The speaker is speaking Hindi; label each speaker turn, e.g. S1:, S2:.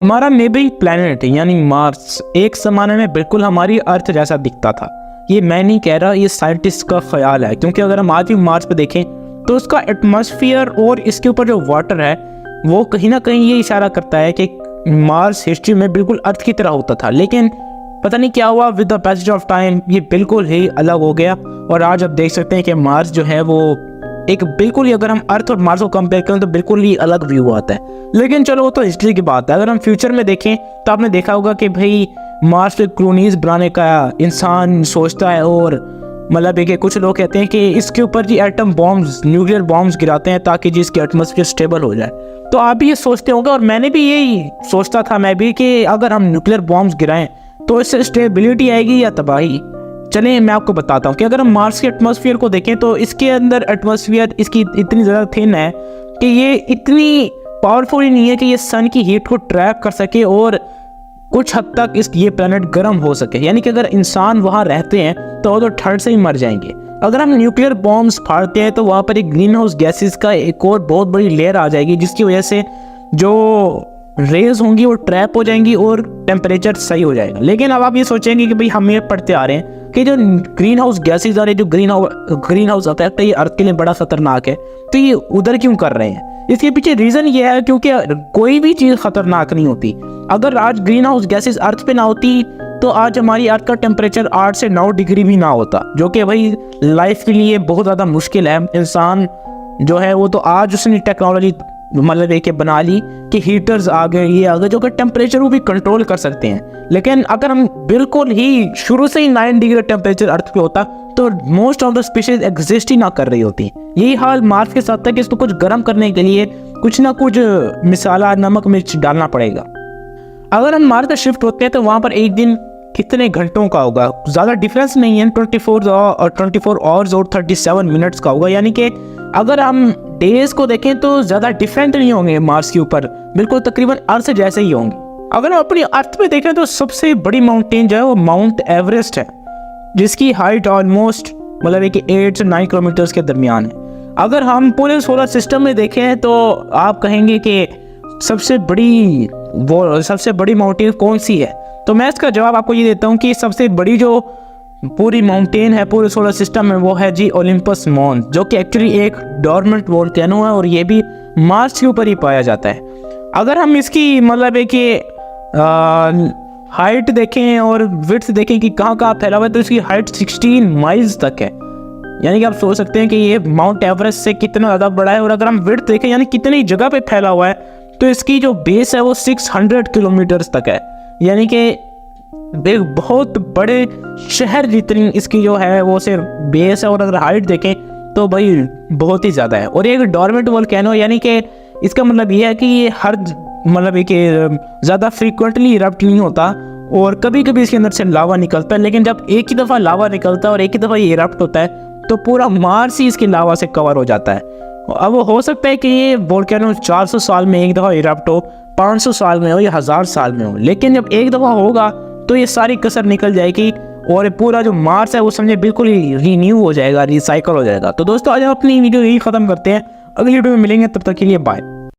S1: हमारा नेबरिंग प्लैनेट यानी मार्स एक ज़माने में बिल्कुल हमारी अर्थ जैसा दिखता था। ये मैं नहीं कह रहा, ये साइंटिस्ट का ख्याल है, क्योंकि अगर हम आज भी मार्स पे देखें तो उसका एटमॉस्फेयर और इसके ऊपर जो वाटर है वो कहीं ना कहीं ये इशारा करता है कि मार्स हिस्ट्री में बिल्कुल अर्थ की तरह होता था। लेकिन पता नहीं क्या हुआ, with the passage of time ये बिल्कुल ही अलग हो गया और आज आप देख सकते हैं कि मार्स जो है वो एक बिल्कुल ही, अगर हम अर्थ और मार्स को कंपेयर करें तो बिल्कुल ही अलग व्यू आता है। लेकिन चलो वो तो हिस्ट्री की बात है। अगर हम फ्यूचर में देखें तो आपने देखा होगा कि भाई मार्स पे कॉलोनीज बनाने का इंसान सोचता है और मतलब कि कुछ लोग कहते हैं कि इसके ऊपर जी एटम बॉम्ब्स, न्यूक्लियर बॉम्ब्स गिराते हैं ताकि जी इसकी एटमॉस्फेयर स्टेबल हो जाए। तो आप भी ये सोचते होंगे और मैंने भी यही सोचता था मैं भी, कि अगर हम न्यूक्लियर बॉम्ब्स गिराएं तो इससे स्टेबिलिटी आएगी या तबाही। चलिए मैं आपको बताता हूँ कि अगर हम मार्स के एटमॉस्फेयर को देखें तो इसके अंदर एटमॉस्फेयर इसकी इतनी ज़्यादा थिन है कि ये इतनी पावरफुल ही नहीं है कि ये सन की हीट को ट्रैप कर सके और कुछ हद तक ये प्लेनेट गर्म हो सके। यानी कि अगर इंसान वहाँ रहते हैं तो वो तो ठंड से ही मर जाएंगे। अगर हम न्यूक्लियर बॉम्ब्स फाड़ते हैं तो वहाँ पर एक ग्रीन हाउस गैसेस का एक और बहुत बड़ी लेयर आ जाएगी, जिसकी वजह से जो रेज होंगी वो ट्रैप हो जाएंगी और टेम्परेचर सही हो जाएगा। लेकिन अब आप ये सोचेंगे कि भाई हम ये पढ़ते आ रहे हैं कि जो ग्रीन हाउस गैसेज आ रहे हैं, जो ग्रीन हाउस इफेक्ट है, ये अर्थ के लिए बड़ा खतरनाक है, तो ये उधर क्यों कर रहे हैं? इसके पीछे रीज़न ये है क्योंकि कोई भी चीज़ खतरनाक नहीं होती। अगर आज ग्रीन हाउस गैसेज अर्थ पे ना होती तो आज हमारी अर्थ का टेम्परेचर 8 से 9 डिग्री भी ना होता, जो कि भाई लाइफ के लिए बहुत ज़्यादा मुश्किल है। इंसान जो है वो तो आज उसने टेक्नोलॉजी मतलब एक बना ली कि हीटर्स आ गए, ये आ गए, जो कि टेम्परेचर को भी कंट्रोल कर सकते हैं। लेकिन अगर हम बिल्कुल ही शुरू से ही 9 डिग्री टेम्परेचर अर्थ पे होता तो most of the species exist ही ना कर रही होती। यही हाल मार्स के साथ था कि इसको कुछ गर्म करने के लिए कुछ ना कुछ मिसाला, नमक मिर्च डालना पड़ेगा। अगर हम मार्स पे शिफ्ट होते हैं तो वहाँ पर एक दिन कितने घंटों का होगा? ज़्यादा डिफरेंस नहीं है, 24 आवर्स और 37 मिनट्स का होगा। यानी कि अगर हम डेज को देखें तो ज़्यादा डिफरेंट नहीं होंगे मार्स के ऊपर, बिल्कुल तकरीबन अर्थ जैसे ही होंगे। अगर हम अपनी अर्थ पे देखें तो सबसे बड़ी माउंटेन जो है वो माउंट एवरेस्ट है, जिसकी हाइट ऑलमोस्ट मतलब एक 8 से 9 किलोमीटर्स के दरमियान है। अगर हम पूरे सोलर सिस्टम में देखें तो आप कहेंगे कि सबसे बड़ी माउंटेन कौन सी है? तो मैं इसका जवाब आपको ये देता हूँ कि सबसे बड़ी जो पूरी माउंटेन है पूरे सोलर सिस्टम में वो है जी ओलंपस मॉन्स, जो कि एक्चुअली एक डोरमेंट वोल्केनो है और ये भी मार्स के ऊपर ही पाया जाता है। अगर हम इसकी मतलब है कि हाइट देखें और विड्थ देखें कि कहाँ कहाँ फैला हुआ है, तो इसकी हाइट 16 माइल्स तक है। यानी कि आप सोच सकते हैं कि ये माउंट एवरेस्ट से कितना ज़्यादा बड़ा है। और अगर हम विड्थ देखें यानी कितनी जगह पे फैला हुआ है, तो इसकी जो बेस है वो 600 किलोमीटर्स तक है। यानी कि बहुत बड़े शहर जितनी इसकी जो है वो सिर्फ बेस है। और अगर हाइट देखें तो भाई बहुत ही ज़्यादा है। और ये एक डोरमेंट वोल्केनो, यानी कि इसका मतलब ये है कि ये हर मतलब एक ज़्यादा फ्रीक्वेंटली इरप्ट नहीं होता और कभी कभी इसके अंदर से लावा निकलता है। लेकिन जब एक ही दफ़ा लावा निकलता है और एक ही दफ़ा ये इरप्ट होता है तो पूरा मार्स ही इसके लावा से कवर हो जाता है। अब हो सकता है कि ये वोल्केनो 400 साल में एक दफ़ा इरप्ट हो, 500 साल में हो या 1000 साल में हो, लेकिन जब एक दफ़ा होगा तो ये सारी कसर निकल जाएगी और पूरा जो मार्स है वो समझे बिल्कुल ही रीन्यू हो जाएगा, रिसाइकल हो जाएगा। तो दोस्तों आज हम अपनी वीडियो यही ख़त्म करते हैं, अगली वीडियो में मिलेंगे, तब तक के लिए बाय।